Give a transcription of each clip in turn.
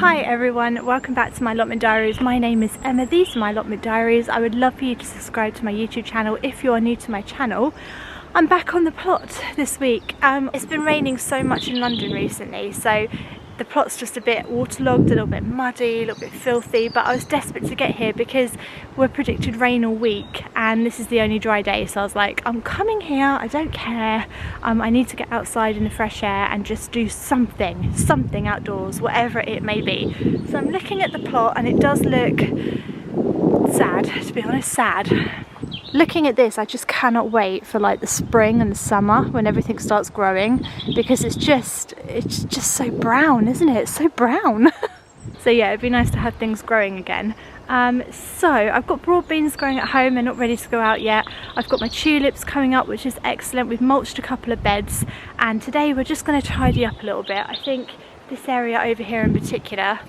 Hi everyone, welcome back to my Allotment Diaries. My name is Emma, these are my Allotment Diaries. I would love for you to subscribe to my YouTube channel if you are new to my channel. I'm back on the plot this week. It's been raining so much in London recently, so the plot's just a bit waterlogged, a little bit muddy, a little bit filthy, but I was desperate to get here because we're predicted rain all week and this is the only dry day, so I was like, I'm coming here, I don't care. I need to get outside in the fresh air and just do something outdoors, whatever it may be. So I'm looking at the plot and it does look sad, to be honest, sad. Looking at this, I just cannot wait for like the spring and the summer when everything starts growing, because it's just so brown, isn't it? It's so brown. So yeah, it'd be nice to have things growing again. So I've got broad beans growing at home, they're not ready to go out yet. I've got my tulips coming up, which is excellent. We've mulched a couple of beds and today we're just going to tidy up a little bit. I think this area over here in particular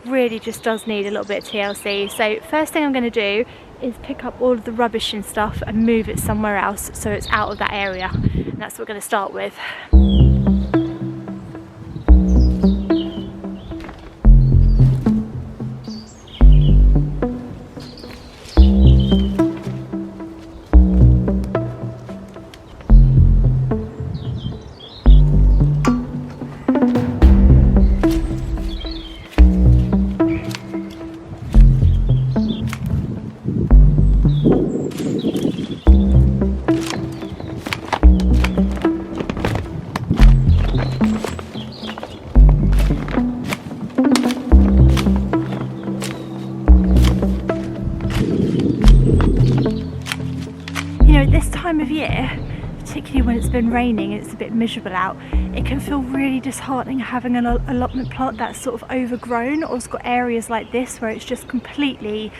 really just does need a little bit of TLC. So first thing I'm going to do is pick up all of the rubbish and stuff and move it somewhere else so it's out of that area, and that's what we're going to start with. This time of year, particularly when it's been raining and it's a bit miserable out, it can feel really disheartening having an allotment plot that's sort of overgrown or it's got areas like this where it's just completely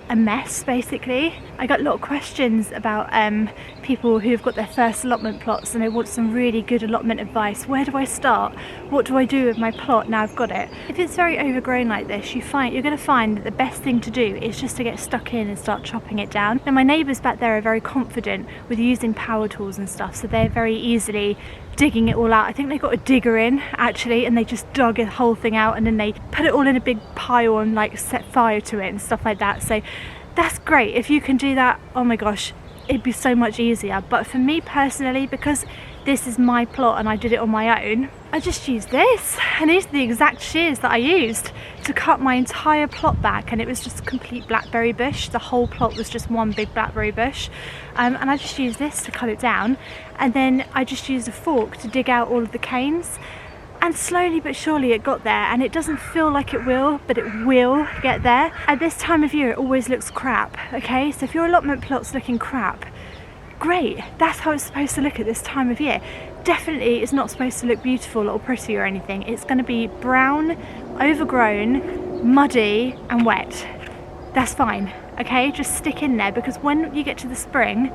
a mess basically. I got a lot of questions about people who've got their first allotment plots and they want some really good allotment advice. Where do I start? What do I do with my plot now I've got it? If it's very overgrown like this, you're going to find that the best thing to do is just to get stuck in and start chopping it down. Now my neighbours back there are very confident with using power tools and stuff, so they're very easily digging it all out. I think they got a digger in actually and they just dug the whole thing out and then they put it all in a big pile and like set fire to it and stuff like that. So that's great. If you can do that, oh my gosh, it'd be so much easier. But for me personally, because this is my plot and I did it on my own, I just used this, and these are the exact shears that I used to cut my entire plot back, and it was just a complete blackberry bush. The whole plot was just one big blackberry bush, and I just used this to cut it down, and then I just used a fork to dig out all of the canes, and slowly but surely it got there, and it doesn't feel like it will, but it will get there. At this time of year it always looks crap, okay? So if your allotment plot's looking crap, great, that's how it's supposed to look at this time of year. Definitely it's not supposed to look beautiful or pretty or anything. It's going to be brown, overgrown, muddy and wet. That's fine, okay? Just stick in there, because when you get to the spring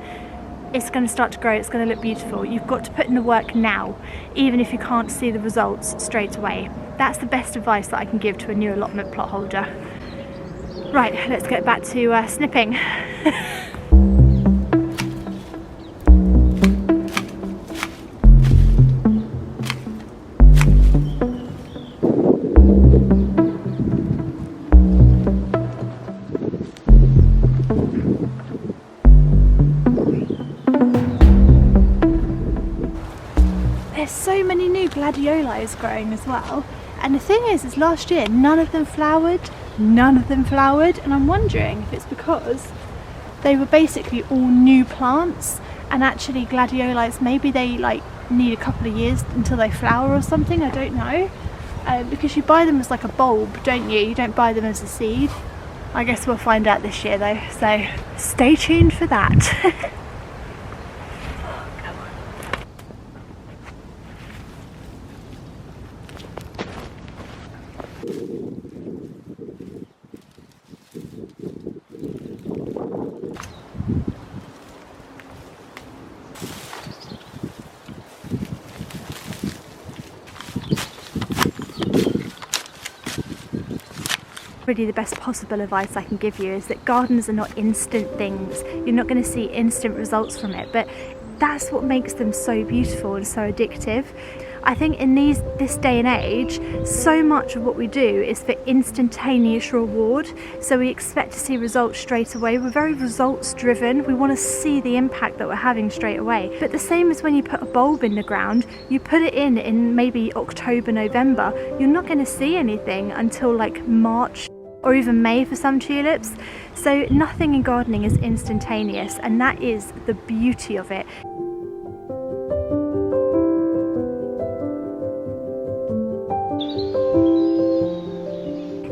it's going to start to grow, it's going to look beautiful. You've got to put in the work now, even if you can't see the results straight away. That's the best advice that I can give to a new allotment plot holder. Right, let's get back to snipping. So many new gladioli growing as well, and the thing is last year none of them flowered, and I'm wondering if it's because they were basically all new plants, and actually gladiolis, maybe they like need a couple of years until they flower or something, I don't know, because you buy them as like a bulb, don't you? You don't buy them as a seed. I guess we'll find out this year though, so stay tuned for that. Really the best possible advice I can give you is that gardens are not instant things. You're not going to see instant results from it, but that's what makes them so beautiful and so addictive. I think in this day and age, so much of what we do is for instantaneous reward. So we expect to see results straight away. We're very results driven. We want to see the impact that we're having straight away. But the same as when you put a bulb in the ground, you put it in maybe October, November, you're not going to see anything until like March or even May for some tulips. So nothing in gardening is instantaneous, and that is the beauty of it.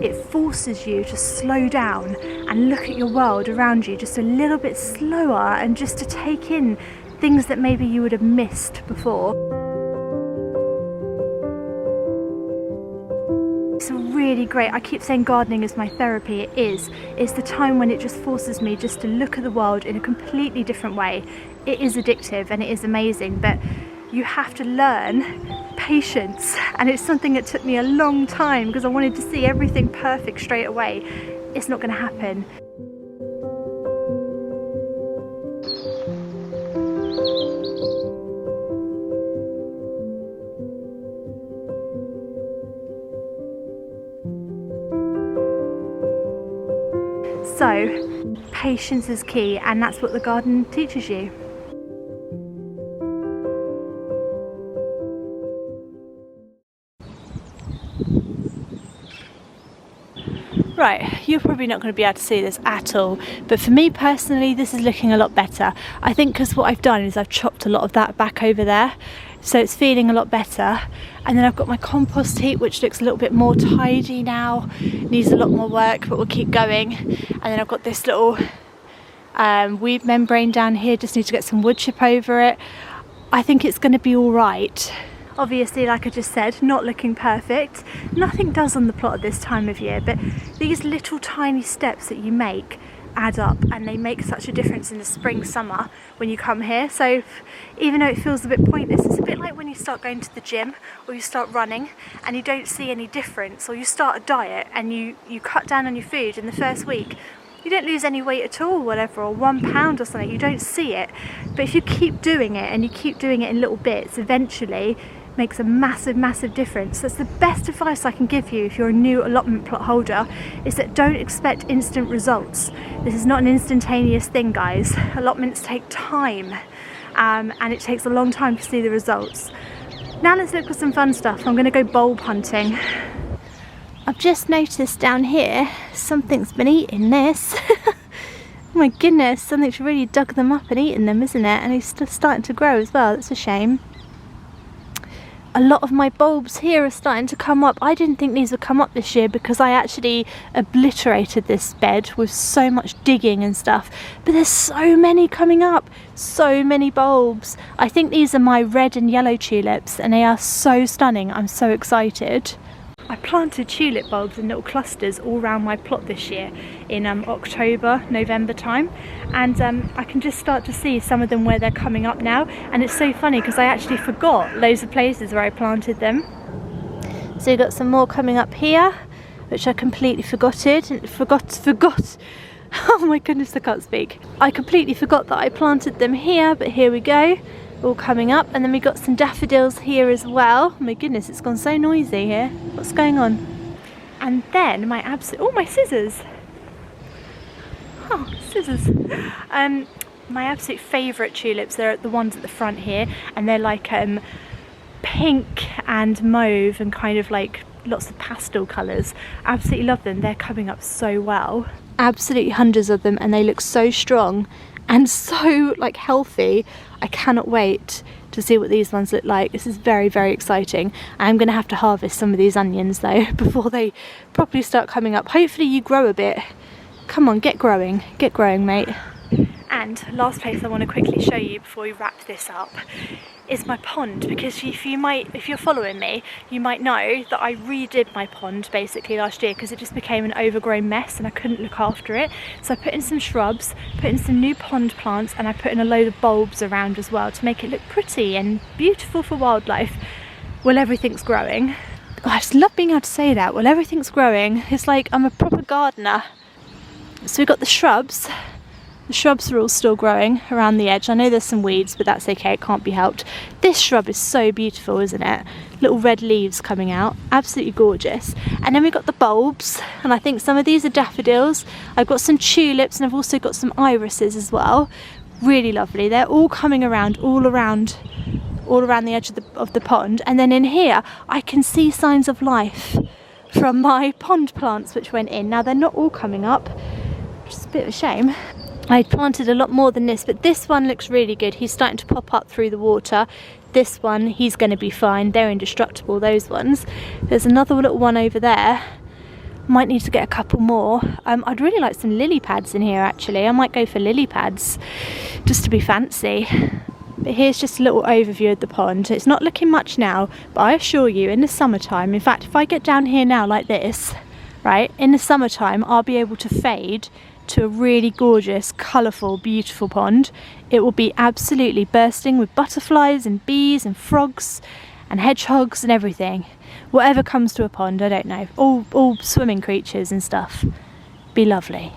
It forces you to slow down and look at your world around you just a little bit slower, and just to take in things that maybe you would have missed before. It's really great. I keep saying gardening is my therapy. It is. It's the time when it just forces me just to look at the world in a completely different way. It is addictive and it is amazing, but you have to learn patience, and it's something that took me a long time because I wanted to see everything perfect straight away. It's not going to happen. So patience is key, and that's what the garden teaches you. Right, you're probably not going to be able to see this at all, but for me personally this is looking a lot better. I think because what I've done is I've chopped a lot of that back over there, so it's feeling a lot better. And then I've got my compost heap, which looks a little bit more tidy now, needs a lot more work, but we'll keep going. And then I've got this little weed membrane down here, just need to get some wood chip over it. I think it's going to be all right. Obviously, like I just said, not looking perfect. Nothing does on the plot at this time of year, but these little tiny steps that you make add up, and they make such a difference in the spring, summer when you come here. So even though it feels a bit pointless, it's a bit like when you start going to the gym or you start running and you don't see any difference, or you start a diet and you cut down on your food in the first week. You don't lose any weight at all, whatever, or 1 pound or something, you don't see it. But if you keep doing it and you keep doing it in little bits, eventually makes a massive difference. That's the best advice I can give you if you're a new allotment plot holder, is that don't expect instant results. This is not an instantaneous thing, guys. Allotments take time, and it takes a long time to see the results. Now let's look for some fun stuff. I'm going to go bulb hunting. I've just noticed down here something's been eating this. Oh my goodness, something's really dug them up and eaten them, isn't it? And it's still starting to grow as well. That's a shame. A lot of my bulbs here are starting to come up. I didn't think these would come up this year because I actually obliterated this bed with so much digging and stuff. But there's so many coming up, so many bulbs. I think these are my red and yellow tulips, and they are so stunning. I'm so excited. I planted tulip bulbs in little clusters all around my plot this year in October, November time, and I can just start to see some of them where they're coming up now. And it's so funny because I actually forgot loads of places where I planted them. So you've got some more coming up here, which I completely forgot. Oh my goodness, I can't speak. I completely forgot that I planted them here, but here we go. All coming up. And then we got some daffodils here as well. Oh my goodness, it's gone so noisy here. What's going on? And then my scissors. Oh, scissors. My absolute favourite tulips, they're the ones at the front here, and they're like pink and mauve and kind of like lots of pastel colours. Absolutely love them. They're coming up so well. Absolutely hundreds of them, and they look so strong and so like healthy. I cannot wait to see what these ones look like. This is very exciting. I'm going to have to harvest some of these onions though before they properly start coming up. Hopefully you grow a bit. Come on, get growing mate. And last place I want to quickly show you before we wrap this up is my pond, because if you're following me, you might know that I redid my pond basically last year because it just became an overgrown mess and I couldn't look after it. So I put in some shrubs, put in some new pond plants, and I put in a load of bulbs around as well to make it look pretty and beautiful for wildlife while everything's growing. Oh, I just love being able to say that, while everything's growing. It's like I'm a proper gardener. So we've got the shrubs The shrubs are all still growing around the edge. I know there's some weeds, but that's okay, it can't be helped. This shrub is so beautiful, isn't it? Little red leaves coming out, absolutely gorgeous. And then we've got the bulbs, and I think some of these are daffodils. I've got some tulips, and I've also got some irises as well. Really lovely. They're all coming around, all around the edge of the pond. And then in here, I can see signs of life from my pond plants which went in. Now they're not all coming up, which is a bit of a shame. I planted a lot more than this, but this one looks really good. He's starting to pop up through the water. This one, he's going to be fine. They're indestructible, those ones. There's another little one over there. Might need to get a couple more. I'd really like some lily pads in here actually. I might go for lily pads just to be fancy. But here's just a little overview of the pond. It's not looking much now, but I assure you in the summertime, in fact if I get down here now like this, right, in the summertime I'll be able to fade to a really gorgeous, colourful, beautiful pond. It will be absolutely bursting with butterflies and bees and frogs and hedgehogs and everything. Whatever comes to a pond, I don't know. All swimming creatures and stuff. Be lovely.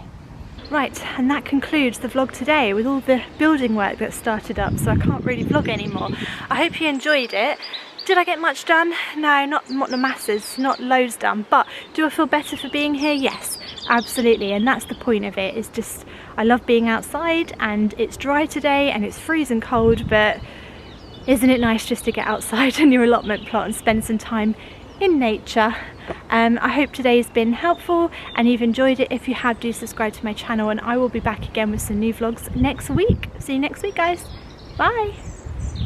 Right, and that concludes the vlog today with all the building work that started up, so I can't really vlog anymore. I hope you enjoyed it. Did I get much done? No, not the masses, not loads done, but do I feel better for being here? Yes, absolutely, and that's the point of it. It's just, I love being outside, and it's dry today and it's freezing cold, but isn't it nice just to get outside in your allotment plot and spend some time in nature? I hope today's been helpful and you've enjoyed it. If you have, do subscribe to my channel, and I will be back again with some new vlogs next week. See you next week, guys. Bye.